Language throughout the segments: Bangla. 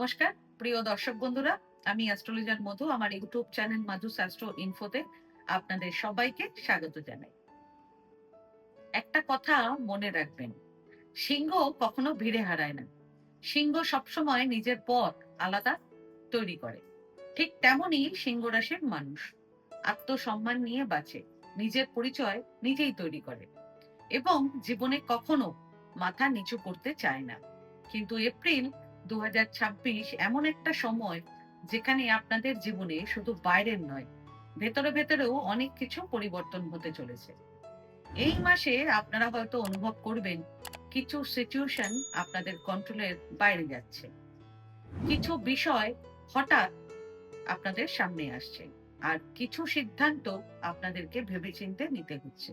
নমস্কার প্রিয় দর্শক বন্ধুরা, আমি অ্যাস্ট্রোলজার মধু। আমার ইউটিউব চ্যানেল মাধু শাস্ত্র ইনফোতে আপনাদের সবাইকে স্বাগত জানাই। একটা কথা মনে রাখবেন, সিংহ কখনো ভিড়ে হারায় না। সিংহ সবসময় নিজের পথ আলাদা তৈরি করে। ঠিক তেমনই সিংহ রাশির মানুষ আত্মসম্মান নিয়ে বাঁচে, নিজের পরিচয় নিজেই তৈরি করে এবং জীবনে কখনো মাথা নিচু করতে চায় না। কিন্তু এপ্রিল 2026 এমন একটা সময় যেখানে আপনাদের জীবনে শুধু বাইরের নয়, ভেতরে ভেতরেও অনেক কিছু পরিবর্তন হতে চলেছে। এই মাসে আপনারা হয়তো অনুভব করবেন কিছু সিচুয়েশন আপনাদের কন্ট্রোলের বাইরে যাচ্ছে, কিছু বিষয় হঠাৎ আপনাদের সামনে আসছে, আর কিছু সিদ্ধান্ত আপনাদেরকে ভেবেচিন্তে নিতে হচ্ছে।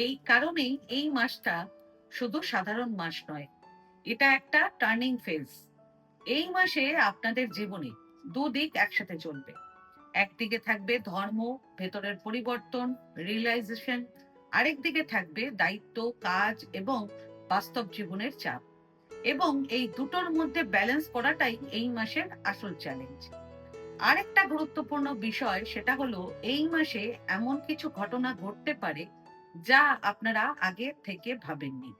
এই কারণেই এই মাসটা শুধু সাধারণ মাস নয়, এটা একটা টার্নিং ফেজ। এই মাসে আপনাদের জীবনে দুদিক একসাথে চলবে। একদিকে থাকবে ধর্ম, ভেতরের পরিবর্তন, রিয়েলাইজেশন। আরেকদিকে থাকবে দায়িত্ব, কাজ এবং বাস্তব জীবনের চাপ। এবং এই দুটোর মধ্যে ব্যালেন্স করাটাই এই মাসের আসল চ্যালেঞ্জ। আরেকটা গুরুত্বপূর্ণ বিষয় সেটা হলো, এই মাসে এমন কিছু ঘটনা ঘটতে পারে যা আপনারা আগে থেকে ভাবেননি।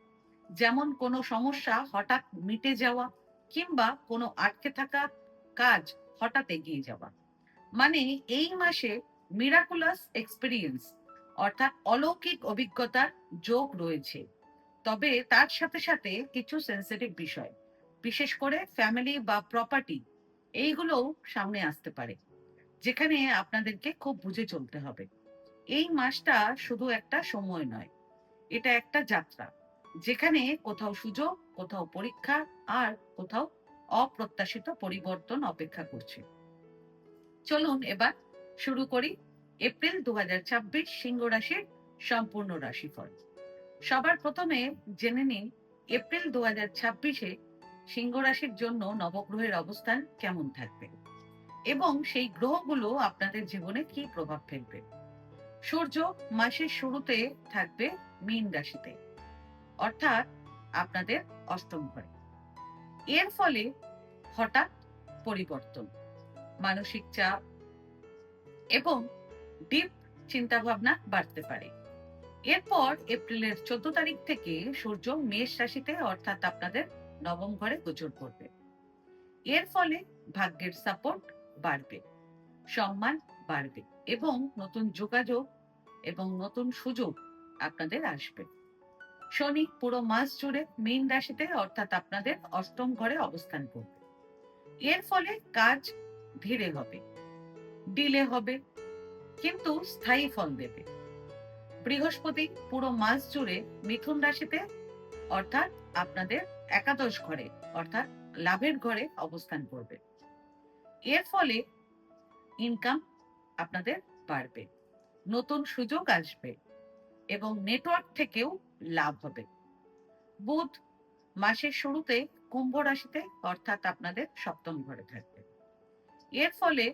যেমন কোনো সমস্যা হঠাৎ মিটে যাওয়া, কিংবা কোনো আটকে থাকা কাজ হঠাৎ এগিয়ে যাওয়া। মানে এই মাসে মিরাকুলাস এক্সপেরিয়েন্স, অর্থাৎ অলৌকিক অভিজ্ঞতার যোগ রয়েছে। তবে তার সাথে সাথে কিছু সেন্সিটিভ বিষয়, বিশেষ করে ফ্যামিলি বা প্রপার্টি, এইগুলোও সামনে আসতে পারে, যেখানে আপনাদেরকে খুব বুঝে চলতে হবে। এই মাসটা শুধু একটা সময় নয়, এটা একটা যাত্রা, যেখানে কোথাও সুযোগ, কোথাও পরীক্ষা, আর কোথাও অপ্রত্যাশিত পরিবর্তন অপেক্ষা করছে। চলুন এবার শুরু করি এপ্রিল 2026 সিংহ রাশির সম্পূর্ণ রাশিফল। সবার প্রথমে জেনে নিন এপ্রিল 2026-এ সিংহ রাশির জন্য নবগ্রহের অবস্থান কেমন থাকবে এবং সেই গ্রহগুলো আপনাদের জীবনে কি প্রভাব ফেলবে। সূর্য মাসের শুরুতে থাকবে মীন রাশিতে, অর্থাৎ আপনাদের অষ্টম ঘরে। এর ফলে হঠাৎ পরিবর্তন, মানসিক চাপ এবং ডিপ চিন্তাভাবনা বাড়তে পারে। এরপর এপ্রিলের 14 তারিখ থেকে সূর্য মেষ রাশিতে, অর্থাৎ আপনাদের নবম ঘরে গোচর করবে। এর ফলে ভাগ্যের সাপোর্ট বাড়বে, সম্মান বাড়বে এবং নতুন যোগাযোগ এবং নতুন সুযোগ আপনাদের আসবে। শনি পুরো মাস জুড়ে মীন রাশিতে, অর্থাৎ আপনাদের অষ্টম ঘরে অবস্থান করবে। এর ফলে কাজ ধীরে হবে, ডিলে হবে, কিন্তু স্থায়ী ফল দেবে। বৃহস্পতি পুরো মাস জুড়ে মিথুন রাশিতে, অর্থাৎ আপনাদের একাদশ ঘরে, অর্থাৎ লাভের ঘরে অবস্থান করবে। এর ফলে ইনকাম আপনাদের বাড়বে, নতুন সুযোগ আসবে এবং নেটওয়ার্ক থেকেও লাভ হবে। বুধ মাসের শুরুতে কুম্ভ রাশিতে, অর্থাৎ আপনাদের সপ্তম ঘরে থাকবে। এর ফলে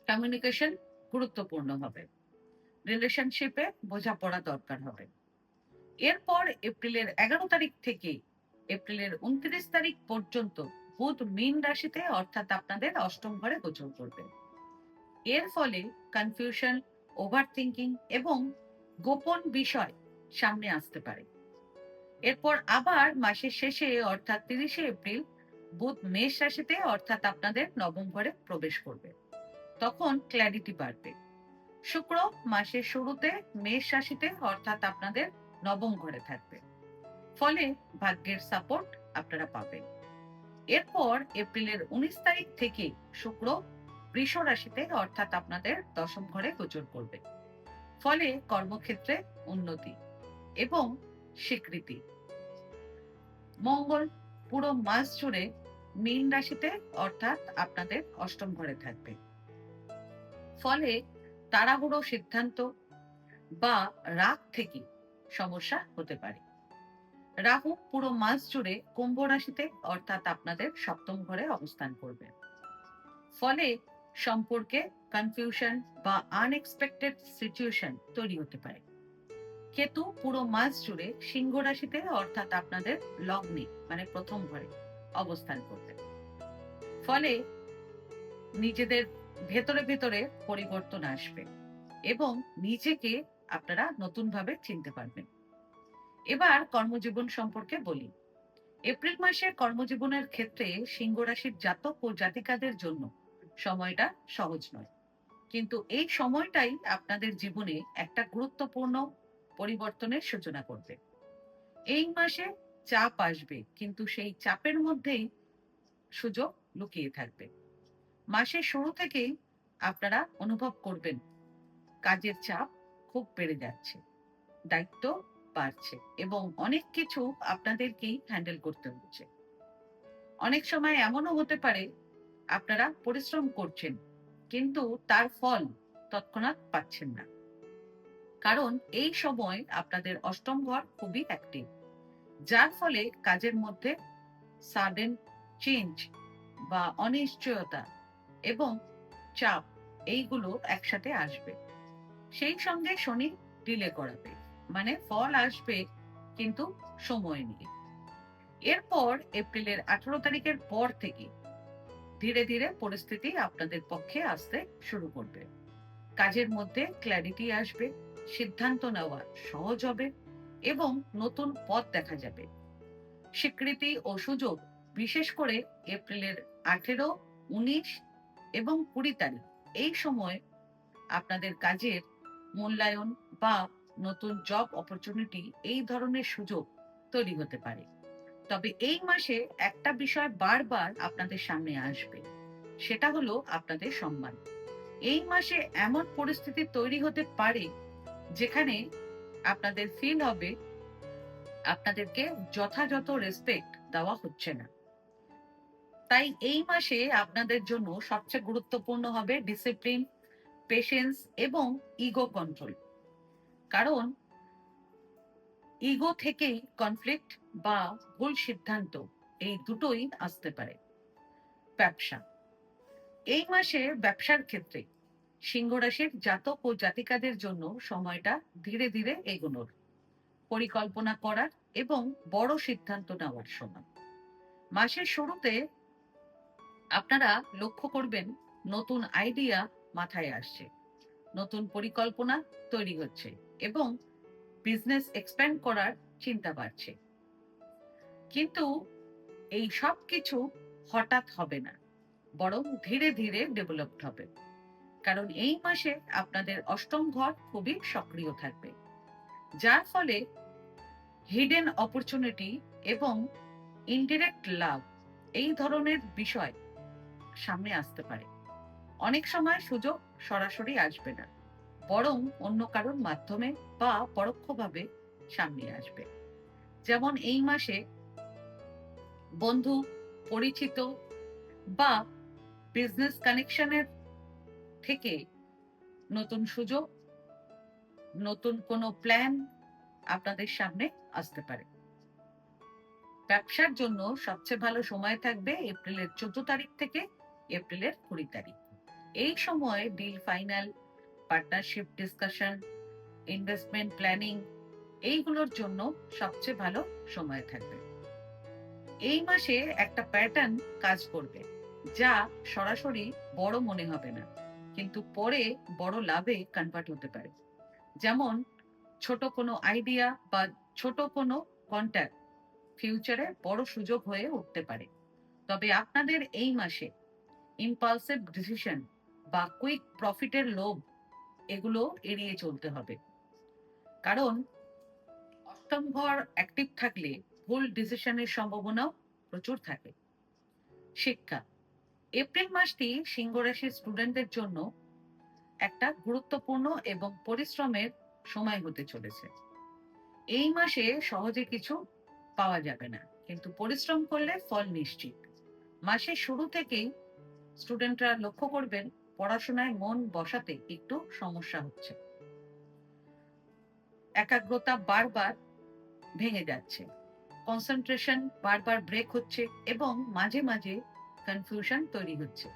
কমিউনিকেশন গুরুত্বপূর্ণ হবে, রিলেশনশিপে বোঝাপড়া দরকার হবে। এরপর এপ্রিলের 11 তারিখ থেকে এপ্রিলের 29 তারিখ পর্যন্ত বুধ মীন রাশিতে, অর্থাৎ আপনাদের অষ্টম ঘরে গোচর করবে। এর ফলে কনফিউশন, ওভার থিঙ্কিং এবং গোপন বিষয় সামনে আসতে পারে। এরপর আবার মাসের শেষে, অর্থাৎ 30 এপ্রিল, বুধ মেষ রাশিতে, অর্থাৎ আপনাদের নবম ঘরে প্রবেশ করবে। তখন ক্ল্যারিটি বাড়বে। শুক্র মাসের শুরুতে মেষ রাশিতে, অর্থাৎ আপনাদের নবম ঘরে থাকবে। ফলে ভাগ্যের সাপোর্ট আপনারা পাবেন। এরপর এপ্রিলের 19 তারিখ থেকে শুক্র বৃষ রাশিতে, অর্থাৎ আপনাদের দশম ঘরে গোচর করবে। ফলে কর্মক্ষেত্রে উন্নতি এবং স্বীকৃতি। মঙ্গল পুরো মাস জুড়ে মীন রাশিতে, অর্থাৎ আপনাদের অষ্টম ঘরে থাকবে। ফলে তাড়াহুড়ো সিদ্ধান্ত বা রাগ থেকে সমস্যা হতে পারে। রাহু পুরো মাস জুড়ে কুম্ভ রাশিতে, অর্থাৎ আপনাদের সপ্তম ঘরে অবস্থান করবে। ফলে সম্পর্কে কনফিউশন বা আনএক্সপেক্টেড সিচুয়েশন তৈরি হতে পারে। কেতু পুরো মাস জুড়ে সিংহ রাশিতে, অর্থাৎ আপনাদের লগ্নে মানে প্রথম ঘরে অবস্থান করবে। ফলে নিজেদের ভেতরে ভেতরে পরিবর্তন আসবে এবং নিজেকে আপনারা নতুনভাবে চিনতে পারবেন। এবার কর্মজীবন সম্পর্কে বলি। এপ্রিল মাসে কর্মজীবনের ক্ষেত্রে সিংহ রাশির জাতক ও জাতিকাদের জন্য সময়টা সহজ নয়, কিন্তু এই সময়টাই আপনাদের জীবনে একটা গুরুত্বপূর্ণ পরিবর্তনের সূচনা করবে। এই মাসে চাপ আসবে, কিন্তু সেই চাপের মধ্যেই সুযোগ লুকিয়ে থাকবে। মাসের শুরু থেকেই আপনারা অনুভব করবেন কাজের চাপ খুব বেড়ে যাচ্ছে, দায়িত্ব বাড়ছে এবং অনেক কিছু আপনাদেরকেই হ্যান্ডেল করতে হচ্ছে। অনেক সময় এমনও হতে পারে আপনারা পরিশ্রম করছেন, কিন্তু তার ফল তৎক্ষণাৎ পাচ্ছেন না, কারণ এই সময় আপনাদের অষ্টম ঘর খুবই অ্যাক্টিভ, যার ফলে কাজের মধ্যে সাডেন চেঞ্জ বা অনিশ্চয়তা এবং চাপ এইগুলো একসাথে আসবে। সেই সঙ্গে শনি ডিলে করাবে, মানে ফল আসবে কিন্তু সময় নিয়ে। এরপর এপ্রিলের 18 তারিখের পর থেকে ধীরে ধীরে পরিস্থিতি আপনাদের পক্ষে আসতে শুরু করবে। কাজের মধ্যে ক্ল্যারিটি আসবে, সিদ্ধান্ত নেওয়া সহজ হবে এবং নতুন পথ দেখা যাবে। স্বীকৃতি ও সুযোগ, বিশেষ করে এপ্রিলের 18, 19 এবং 20 তারিখ, এই সময় আপনাদের কাজের মূল্যায়ন বা নতুন জব অপরচুনিটি, এই ধরনের সুযোগ তৈরি হতে পারে। তবে এই মাসে একটা বিষয় বারবার আপনাদের সামনে আসবে, সেটা হলো আপনাদের সম্মান। এই মাসে এমন পরিস্থিতি তৈরি হতে পারে যেখানে আপনাদের ফিল হবে আপনাদেরকে যথাযথ রেসপেক্ট দেওয়া হচ্ছে না। তাই এই মাসে আপনাদের জন্য সবচেয়ে গুরুত্বপূর্ণ হবে ডিসিপ্লিন, পেশেন্স এবং ইগো কন্ট্রোল। কারণ ইগো থেকেই কনফ্লিক্ট বা ভুল সিদ্ধান্ত, এই দুটোই আসতে পারে। ব্যবসা, এই মাসে ব্যবসার ক্ষেত্রে সিংহ রাশির জাতক ও জাতিকাদের জন্য সময়টা ধীরে ধীরে এগোনোর, পরিকল্পনা করার এবং বড় সিদ্ধান্ত নেওয়ার সময়। মাসের শুরুতে আপনারা লক্ষ্য করবেন নতুন আইডিয়া মাথায় আসছে, নতুন পরিকল্পনা তৈরি হচ্ছে এবং বিজনেস এক্সপ্যান্ড করার চিন্তা বাড়ছে। কিন্তু এই সব কিছু হঠাৎ হবে না, বরং ধীরে ধীরে ডেভেলপড হবে। কারণ এই মাসে আপনাদের অষ্টম ঘর খুবই সক্রিয় থাকবে, যার ফলে হিডেন অপরচুনিটি এবং ইনডিরেক্ট লাভ, এই ধরনের বিষয় সামনে আসতে পারে। অনেক সময় সুযোগ সরাসরি আসবে না, বরং অন্য কারোর মাধ্যমে বা পরোক্ষভাবে সামনে আসবে। যেমন এই মাসে বন্ধু, পরিচিত বা বিজনেস কানেকশনের থেকে নতুন সুযোগ, নতুন কোনো প্ল্যান আপনাদের সামনে আসতে পারে। ব্যবসার জন্য সবচেয়ে ভালো সময় থাকবে এপ্রিলের 14 তারিখ থেকে এপ্রিলের 20 তারিখ। এই সময় deal final, partnership discussion, investment planning, এইগুলোর জন্য সবচেয়ে ভালো সময় থাকবে। এই মাসে একটা প্যাটার্ন কাজ করবে, যা সরাসরি বড় মনে হবে না, কিন্তু পরে বড় লাভে কনভার্ট হতে পারে। যেমন ছোট কোনো আইডিয়া বা ছোট কোনো কন্ট্যাক্ট ফিউচারে বড় সুযোগ হয়ে উঠতে পারে। তবে আপনাদের এই মাসে ইম্পালসিভ ডিসিশন বা কুইক প্রফিটের লোভ, এগুলো এড়িয়ে চলতে হবে। কারণ অষ্টম ঘর অ্যাক্টিভ থাকলে ভুল ডিসিশনের সম্ভাবনাও প্রচুর থাকে। শিক্ষা, এপ্রিল মাসটি সিংহ রাশির স্টুডেন্টদের জন্য একটা গুরুত্বপূর্ণ এবং পরিশ্রমের সময় হতে চলেছে। এই মাসে সহজে কিছু পাওয়া যাবে না, কিন্তু পরিশ্রম করলে ফল নিশ্চিত। মাসের শুরু থেকেই স্টুডেন্টরা লক্ষ্য করবেন পড়াশোনায় মন বসাতে একটু সমস্যা হচ্ছে, একাগ্রতা বারবার ভেঙে যাচ্ছে, কনসেন্ট্রেশন বারবার ব্রেক হচ্ছে এবং মাঝে মাঝে কনফিউশন তৈরি হচ্ছে।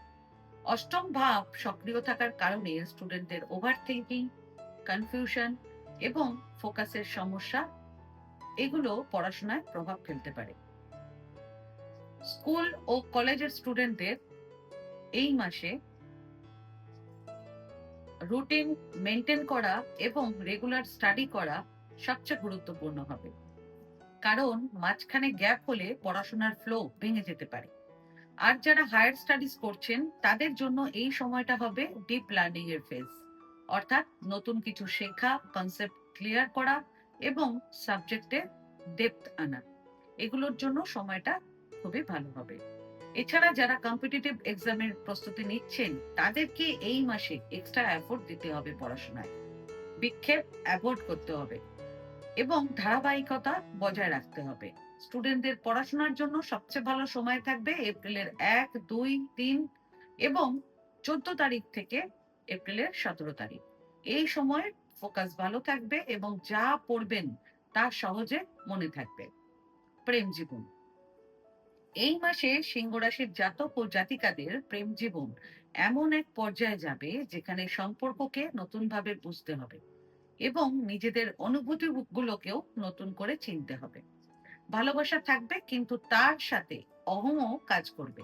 অষ্টম ভাব সক্রিয় থাকার কারণে স্টুডেন্টদের ওভার থিঙ্কিং, কনফিউশন এবং ফোকাসের সমস্যা, এগুলো পড়াশোনায় প্রভাব ফেলতে পারে। স্কুল ও কলেজের স্টুডেন্টদের এই মাসে রুটিন মেনটেন করা এবং রেগুলার স্টাডি করা সবচেয়ে গুরুত্বপূর্ণ হবে, কারণ মাঝখানে গ্যাপ হলে পড়াশোনার ফ্লো ভেঙে যেতে পারে। আর যারা হায়ার স্টাডিজ করছেন তাদের জন্য এই সময়টা হবে ডিপ লার্নিং এর ফেজ, অর্থাৎ নতুন কিছু শেখা, কনসেপ্ট ক্লিয়ার করা এবং সাবজেক্টে ডেপথ আনা, এগুলোর জন্য সময়টা খুবই ভালো হবে। এছাড়া যারা কম্পিটিটিভ এক্সামের প্রস্তুতি নিচ্ছেন তাদেরকে এই মাসে এক্সট্রা এফোর্ট দিতে হবে পড়াশোনায়, বিক্ষেপ অ্যাভয়েড করতে হবে এবং ধারাবাহিকতা বজায় রাখতে হবে। স্টুডেন্টদের পড়াশোনার জন্য সবচেয়ে ভালো সময় থাকবে এপ্রিলের 1, 2, 3 এবং 14 তারিখ থেকে এপ্রিলের 17 তারিখ। এই সময় ফোকাস ভালো থাকবে এবং যা পড়বেন তা সহজে মনে থাকবে। প্রেম জীবন, এই মাসে সিংহ রাশির জাতক ও জাতিকাদের প্রেম জীবন এমন এক পর্যায়ে যাবে যেখানে সম্পর্ককে নতুন ভাবে বুঝতে হবে এবং নিজেদের অনুভূতি গুলোকেও নতুন করে চিনতে হবে। ভালোবাসা থাকবে, কিন্তু তার সাথে অহংও কাজ করবে।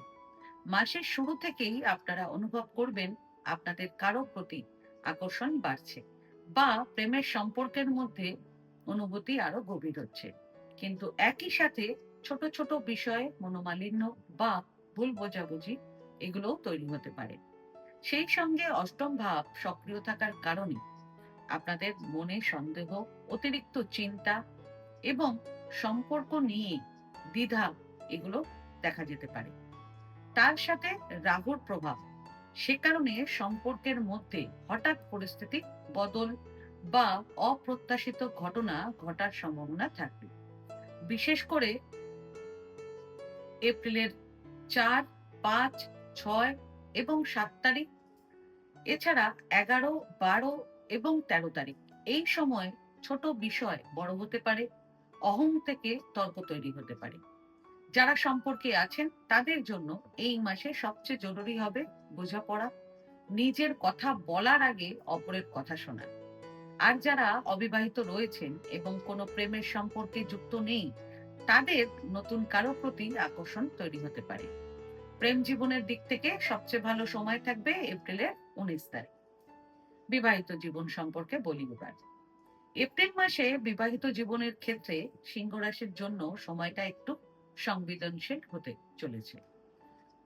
মাসের শুরু থেকেই আপনারা অনুভব করবেন আপনাদের কারো প্রতি আকর্ষণ বাড়ছে বা প্রেমের সম্পর্কের মধ্যে অনুভূতি আরো গভীর হচ্ছে, কিন্তু একই সাথে ছোট ছোট বিষয়ে মনোমালিন্য বা ভুল বোঝাবুঝি এগুলোও তৈরি হতে পারে। সেই সঙ্গে অষ্টম ভাব সক্রিয় থাকার কারণে আপনাদের মনে সন্দেহ, অতিরিক্ত চিন্তা এবং সম্পর্ক নিয়ে দ্বিধা এগুলো দেখা যেতে পারে। তার সাথে রাহুর প্রভাব, সে কারণে সম্পর্কের মধ্যে হঠাৎ পরিস্থিতি বদল বা অপ্রত্যাশিত ঘটনা ঘটার সম্ভাবনা থাকবে, বিশেষ করে এপ্রিলের 4, 5, 6 এবং 7 তারিখ। এছাড়া 11, 12 এবং 13 তারিখ, এই সময় ছোট বিষয় বড় হতে পারে, অহং থেকে তর্ক তৈরি হতে পারে। যারা সম্পর্কে আছেন তাদের জন্য এই মাসে সবচেয়ে জরুরি হবে বোঝাপড়া, নিজের কথা বলার আগে অপরের কথা শোনা। আর যারা অবিবাহিত রয়েছেন এবং কোনো প্রেমের সম্পর্কে যুক্ত নেই তাদের নতুন কারো প্রতি আকর্ষণ তৈরি হতে পারে। প্রেম জীবনের দিক থেকে সবচেয়ে ভালো সময় থাকবে এপ্রিলের 19 তারিখ। বিবাহিত জীবন সম্পর্কে বলি এবার। এপ্রিল মাসে বিবাহিত জীবনের ক্ষেত্রে সিংহ রাশির জন্য সময়টা একটু সংবেদনশীল হতে চলেছে।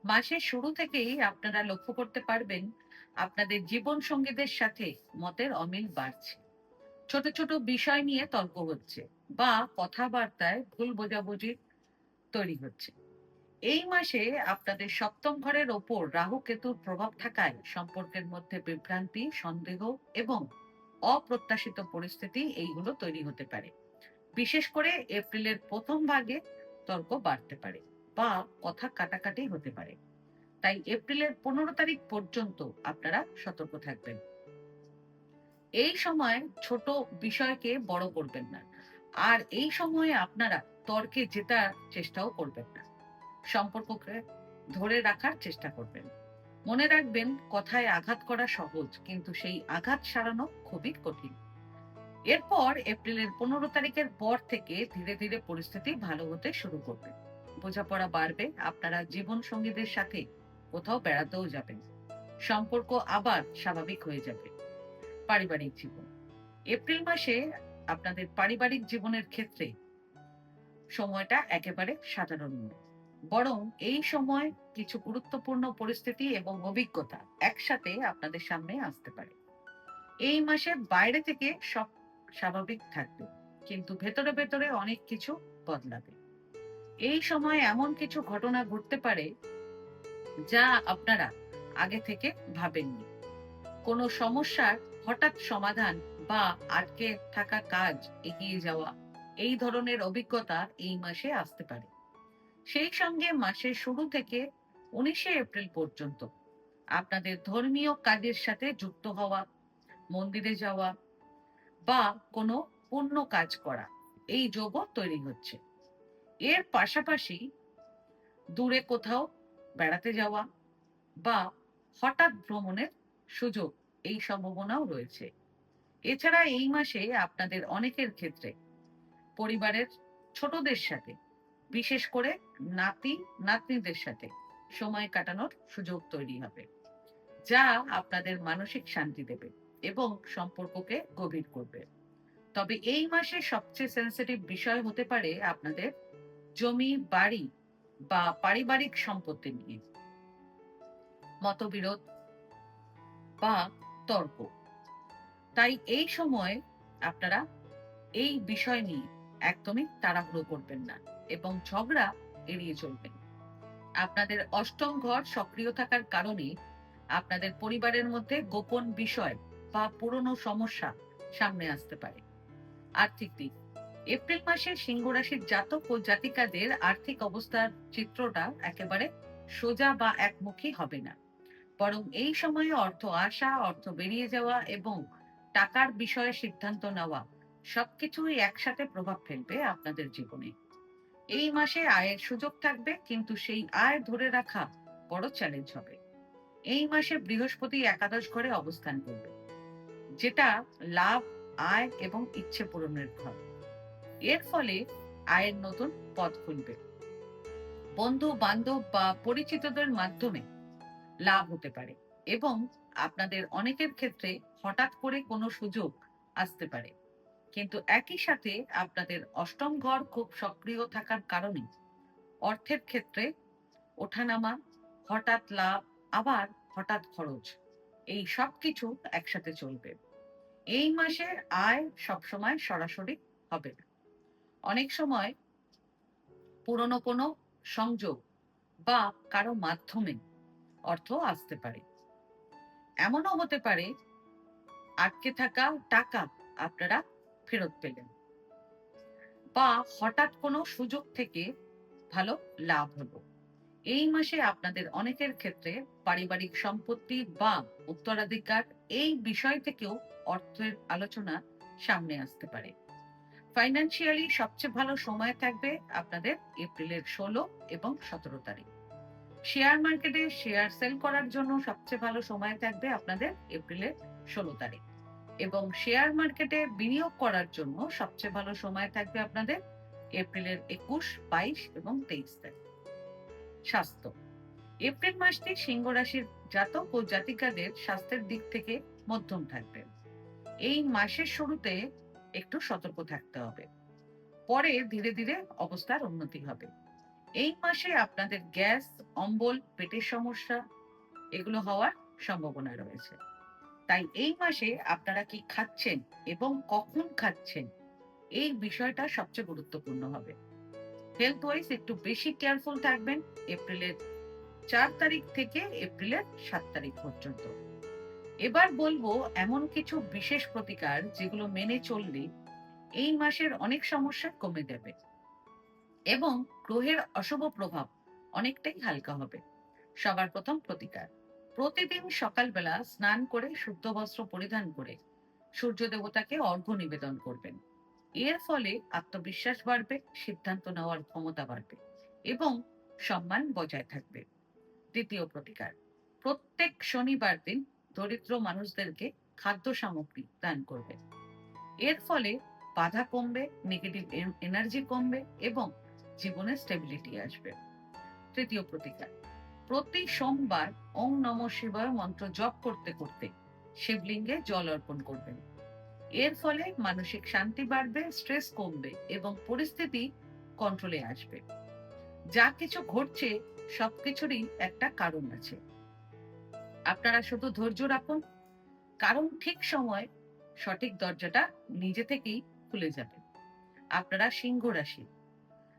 মাসের শুরু থেকেই আপনারা লক্ষ্য করতে পারবেন আপনাদের জীবন সঙ্গীদের সাথে মতের অমিল বাড়ছে, ছোট ছোট বিষয় নিয়ে তর্ক হচ্ছে বা কথাবার্তায় ভুল বোঝাবুঝি তৈরি হচ্ছে। এই মাসে আপনাদের সপ্তম ঘরের ওপর রাহু কেতুর প্রভাব থাকায় সম্পর্কের মধ্যে বিভ্রান্তি, সন্দেহ এবং অপ্রত্যাশিত পরিস্থিতি এইগুলো তৈরি হতে পারে। বিশেষ করে এপ্রিলের প্রথম ভাগে তর্ক বাড়তে পারে বা কথা কাটাকাটি হতে পারে। তাই এপ্রিলের 15 তারিখ পর্যন্ত আপনারা সতর্ক থাকবেন। এই সময় ছোট বিষয়কে বড় করবেন না, আর এই সময়ে আপনারা তর্কে জেতার চেষ্টাও করবেন না। সম্পর্ককে ধরে রাখার চেষ্টা করবেন। মনে রাখবেন, কথায় আঘাত করা সহজ, কিন্তু সেই আঘাত সারানো খুবই কঠিন। এরপর এপ্রিলের 15 তারিখের পর থেকে ধীরে ধীরে পরিস্থিতি ভালো হতে শুরু করবে। বোঝাপড়া বাড়বে, আপনারা জীবন সঙ্গীদের সাথে কোথাও বেড়াতেও যাবেন, সম্পর্ক আবার স্বাভাবিক হয়ে যাবে। পারিবারিক জীবন, এপ্রিল মাসে আপনাদের পারিবারিক জীবনের ক্ষেত্রে সময়টা একেবারে সাধারণ নয়, বরং এই সময় কিছু গুরুত্বপূর্ণ পরিস্থিতি এবং অভিজ্ঞতা একসাথে আপনাদের সামনে আসতে পারে। এই মাসে বাইরে থেকে সব স্বাভাবিক থাকবে, কিন্তু ভেতরে ভেতরে অনেক কিছু বদলাবে। এই সময় এমন কিছু ঘটনা ঘটতে পারে যা আপনারা আগে থেকে ভাবেননি। কোনো সমস্যার হঠাৎ সমাধান বা আটকে থাকা কাজ এগিয়ে যাওয়া, এই ধরনের অভিজ্ঞতা এই মাসে আসতে পারে। সেই সঙ্গে মাসের শুরু থেকে 19 এপ্রিল পর্যন্ত আপনাদের ধর্মীয় কাজের সাথে যুক্ত হওয়া, মন্দিরে যাওয়া বা কোনো পুণ্য কাজ করা, এই যোগও তৈরি হচ্ছে। এর পাশাপাশি দূরে কোথাও বেড়াতে যাওয়া বা হঠাৎ ভ্রমণের সুযোগ, এই সম্ভাবনাও রয়েছে। এছাড়া এই মাসে আপনাদের অনেকের ক্ষেত্রে পরিবারের ছোটদের সাথে, বিশেষ করে নাতি নাতনিদের সাথে সময় কাটানোর সুযোগ তৈরি হবে, যা আপনাদের মানসিক শান্তি দেবে এবং সম্পর্ককে গভীর করবে। তবে এই মাসে সবচেয়ে সেনসিটিভ বিষয় হতে পারে আপনাদের জমি, বাড়ি বা পারিবারিক সম্পত্তি নিয়ে মতবিরোধ বা তর্ক। তাই এই সময় আপনারা এই বিষয় নিয়ে একদমই তাড়াহুড়ো করবেন না এবং ঝগড়া এড়িয়ে চলবেন। আপনাদের অষ্টম ঘর সক্রিয় থাকার কারণে আপনাদের পরিবারের মধ্যে গোপন বিষয় বা পুরনো সমস্যা সামনে আসতে পারে। আর্থিক দিক, এপ্রিল মাসে সিংহ রাশির জাতক ও জাতিকাদের আর্থিক অবস্থার চিত্রটা একেবারে সোজা বা একমুখী হবে না, বরং এই সময়ে অর্থ আসা, অর্থ বেরিয়ে যাওয়া এবং টাকার বিষয়ে সিদ্ধান্ত নেওয়া সবকিছুই একসাথে প্রভাব ফেলবে আপনাদের জীবনে। এই মাসে আয়ের সুযোগ থাকবে, কিন্তু সেই আয় ধরে রাখা বড় চ্যালেঞ্জ হবে। এই মাসে বৃহস্পতি একাদশ ঘরে অবস্থান করবে, যেটা লাভ, আয় এবং ইচ্ছে পূরণের ঘর। এর ফলে আয়ের নতুন পথ খুলবে। বন্ধু বান্ধব বা পরিচিতদের মাধ্যমে লাভ হতে পারে এবং আপনাদের অনেকের ক্ষেত্রে হঠাৎ করে কোনো সুযোগ আসতে পারে। কিন্তু একই সাথে আপনাদের অষ্টম ঘর খুব সক্রিয় থাকার কারণে অর্থের ক্ষেত্রে ওঠানামা, হঠাৎ লাভ, আবার হঠাৎ খরচ, এই সব কিছু একসাথে চলবে। এই মাসে আয় সবসময় সরাসরি হবে না। অনেক সময় পুরনো কোনো সংযোগ বা কারো মাধ্যমে অর্থ আসতে পারে। এমনও হতে পারে আটকে থাকা টাকা আপনারা ফেরত পেলেন, বা হঠাৎ কোনো সুযোগ থেকে ভালো লাভ হলো। এই মাসে আপনাদের অনেকের ক্ষেত্রে পারিবারিক সম্পত্তি বা উত্তরাধিকার এই বিষয় থেকেও অর্থের আলোচনা সামনে আসতে পারে। ফাইন্যান্সিয়ালি সবচেয়ে ভালো সময় থাকবে আপনাদের এপ্রিলের 16 এবং 17 তারিখ। শেয়ার মার্কেটে শেয়ার সেল করার জন্য সবচেয়ে ভালো সময় থাকবে আপনাদের এপ্রিলের 16 তারিখ, এবং শেয়ার মার্কেটে বিনিয়োগ করার জন্য সবচেয়ে ভালো সময় থাকবে আপনাদের এপ্রিলের 21, 22 এবং 23 তারিখ। স্বাস্থ্য, এপ্রিল মাসটি সিংহ রাশির জাতক ও জাতিকাদের স্বাস্থ্যের দিক থেকে মধ্যম থাকবে। এই মাসের শুরুতে একটু সতর্ক থাকতে হবে, পরে ধীরে ধীরে অবস্থার উন্নতি হবে। এই মাসে আপনাদের গ্যাস, অম্বল, পেটের সমস্যা এগুলো হওয়ার সম্ভাবনা রয়েছে। তাই এই মাসে আপনারা কি খাচ্ছেন এবং কখন খাচ্ছেন এই বিষয়টা সবচেয়ে গুরুত্বপূর্ণ হবে। হেলথ ওয়াইজ একটু বেশি কেয়ারফুল থাকবেন এপ্রিলের 4 তারিখ থেকে এপ্রিলের 7 তারিখ পর্যন্ত। এবার বলবো এমন কিছু বিশেষ প্রতিকার যেগুলো মেনে চললে এই মাসের অনেক সমস্যা কমে যাবে এবং গ্রহের অশুভ প্রভাব অনেকটাই হালকা হবে। সবার প্রথম প্রতিকার, প্রতিদিন সকালবেলা স্নান করে শুদ্ধ বস্ত্র পরিধান করে সূর্য দেবতাকে অর্ঘ্য নিবেদন করবেন। এর ফলে আত্মবিশ্বাস বাড়বে, সিদ্ধান্ত নেওয়ার ক্ষমতা বাড়বে এবং সম্মান বজায় থাকবে। দ্বিতীয় প্রতিকার, প্রত্যেক শনিবার দিন দরিদ্র মানুষদেরকে খাদ্য সামগ্রী দান করবেন। এর ফলে বাধা কমবে, নেগেটিভ এনার্জি কমবে এবং জীবনে স্টেবিলিটি আসবে। তৃতীয় প্রতিকার, প্রতি সোমবার ওং নমঃ শিবায় মন্ত্র জপ করতে করতে শিবলিঙ্গে জল অর্পণ করবেন। এর ফলে মানসিক শান্তি বাড়বে, স্ট্রেস কমবে এবং পরিস্থিতি কন্ট্রোলে আসবে। যা কিছু ঘটছে সবকিছুরই একটা কারণ আছে, আপনারা শুধু ধৈর্য রাখুন, কারণ ঠিক সময় সঠিক দরজাটা নিজে থেকেই খুলে যাবে। আপনারা সিংহ রাশি,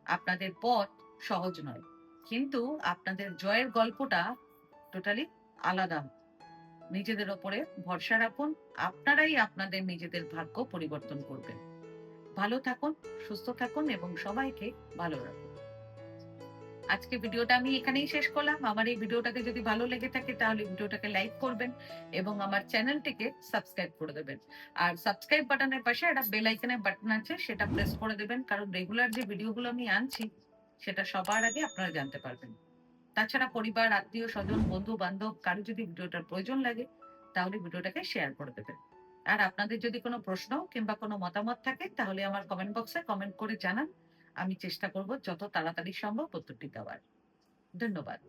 আপনাদের পথ সহজ নয়, কিন্তু আপনাদের জয়ের গল্পটা টোটালি আলাদা। নিজেদের ওপরে ভরসা রাখুন, আপনারাই আপনাদের নিজেদের ভাগ্য পরিবর্তন করবেন। ভালো থাকুন, সুস্থ থাকুন এবং সবাইকে ভালো রাখুন। আজকে ভিডিওটা আমি এখানেই শেষ করলাম। আমার এই ভিডিওটাকে যদি ভালো লেগে থাকে তাহলে ভিডিওটাকে লাইক করবেন এবং আমার চ্যানেলটিকে সাবস্ক্রাইব করে দেবেন। আর সাবস্ক্রাইব বাটনের পাশে একটা বেল আইকনের বাটন আছে, সেটা প্রেস করে দেবেন, কারণ রেগুলার যে ভিডিওগুলো আমি আনছি সেটা সবার আগে আপনারা জানতে পারবেন। তাছাড়া পরিবার, আত্মীয় স্বজন, বন্ধু বান্ধব কারো যদি ভিডিওটার প্রয়োজন লাগে তাহলে ভিডিওটাকে শেয়ার করে দেবেন। আর আপনাদের যদি কোনো প্রশ্ন কিংবা কোনো মতামত থাকে তাহলে আমার কমেন্ট বক্সে কমেন্ট করে জানান। আমি চেষ্টা করব যত তাড়াতাড়ি সম্ভব উত্তরটি দেওয়ার। ধন্যবাদ।